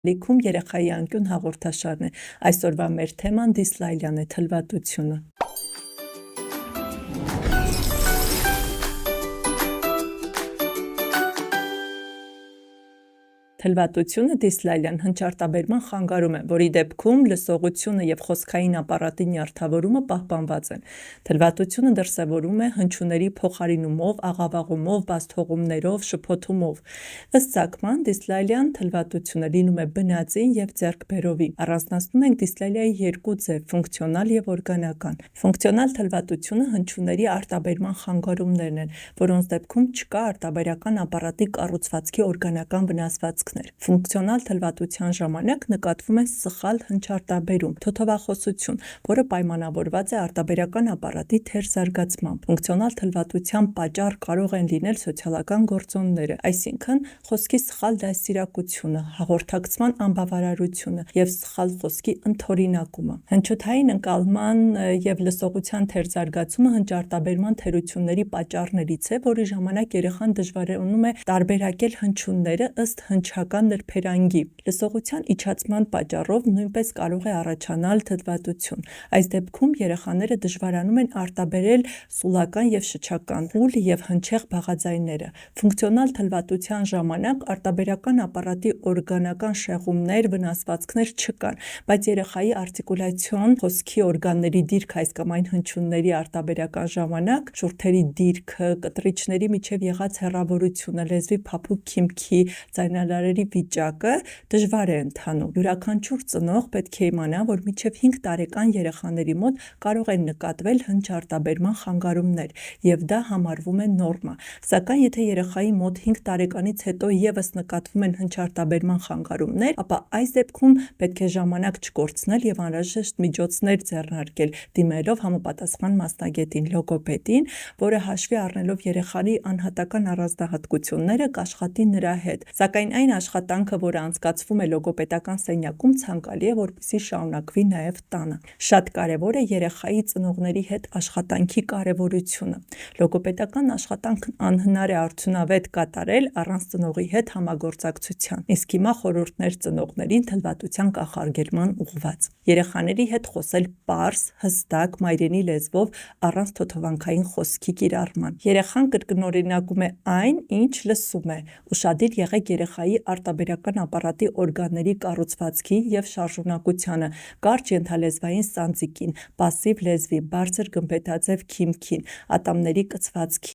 Լիքում երեխայի անկյուն հաղորդաշարն է։ Այսօրվա մեր թեման դիսլայլիան է, թլվատությունը։ Թլվատությունը դիսլայլիան հնչարտաբերման խանգարում է, որի դեպքում լսողությունը և խոսքային ապարատի նյարդավորումը պահպանված են։ Թլվատությունը դրսևորվում է հնչյունների փոխարինումով, աղավաղումով, բացթողումներով, շփոթումով։ Ըստ ծագման դիսլայլիան թլվատությունը լինում է բնածին և ձեռքբերովի։ Առանձնացնում ենք դիսլայլիայի երկու ձև՝ ֆունկցիոնալ և օրգանական։ Ֆունկցիոնալ թլվատությունը հնչյունների արտաբերման խանգարումներն են, որոնց դեպքում չկա արտաբերական ապարատի կառուցվածքի օրգանական վնասվածքներ։ Ֆունկցիոնալ թլվատության ժամանակ նկատվում է սխալ հնչարտաբերում, թոթովախոսություն, որը պայմանավորված է արտաբերական ապարատի թերզարգացմամբ։ Ֆունկցիոնալ թլվատության պատճառ կարող են լինել սոցիալական գործոնները, այսինքն խոսքի սխալ դաստիարակությունը, հաղորդակցման անբավարարությունը և սխալ խոսքի ընդօրինակումը։ Հնչյութային ընկալման և լսողության թերզարգացումը հնչարտաբերման թերությունների պատճառներից է, որի ժամանակ երեխան դժվարանում է տարբերակել հնչյունները ըստ հնչական նրբերանգի։ Լսողության իջացման պատճառով նույնպես կարող է առաջանալ թլվատություն։ Այս դեպքում երեխաները դժվարանում են արտաբերել սուլական և շչական, խուլ և հնչեղ բաղաձայները։ Ֆունկցիոնալ թլվատության ժամանակ արտաբերական ապարատի օրգանական շեղումներ, վնասվածքներ չկան, բայց երեխայի արտիկուլյացիոն, խոսքի օրգանների դիրքը այս կամ այն հնչյունների արտաբերական ժամանակ, շուրթերի դիրքը, կտրիչների միջև եղած հեռավորությունը, լեզվի փափուկ քիմքի, ձայնարարերի վիճակը դժվար է ընթանում։ Յուրաքանչյուր ծնող պետք է իմանա, որ մինչև 5 տարեկան երեխաների մոտ կարող են նկատվել հնչարտաբերման խանգարումներ, և դա համարվում է նորմա։ Սակայն եթե երեխայի մոտ 5 տարեկանից հետո ևս նկատվում են հնչարտաբերման խանգարումներ, ապա այս դեպքում պետք է ժամանակ չկորցնել և անհրաժեշտ միջոցներ ձեռնարկել, դիմելով համապատասխան մասնագետին՝ լոգոպեդին, որը հաշվի առնելով երեխայի անհատական առանձնահատկությունները կաշխատի նրա հետ։ Սակայն այն աշխատանքը, որը անցկացվում է լոգոպեդական սենյակում, ցանկալի է, որպեսզի շարունակվի նաև տանը։ Շատ կարևոր է երեխայի ծնողների հետ աշխատանքի կարևորությունը։ Լոգոպեդական աշխատանքն անհնար է արդյունավետ կատարել առանց ծնողի հետ համագործակցության։ Իսկ հիմա խորհուրդներ ծնողներին թլվատության կանխարգելման ուղղված։ Երեխաների հետ խոսել պարզ, հստակ, մայրենի լեզվով, առանց թոթովանքային խոսքի կիրառման։ Երեխան կրկնօրինակում է այն, ինչ լսում է։ Ուշադիր եղեք երեխայի արտաբերական ապարատի օրգանների կառուցվածքին և շարժունակությանը, կարճ ենթալեզվային սանձիկին, պասիվ լեզվին, բարձր գմբեթաձև քիմքին, ատամների կցվածքին,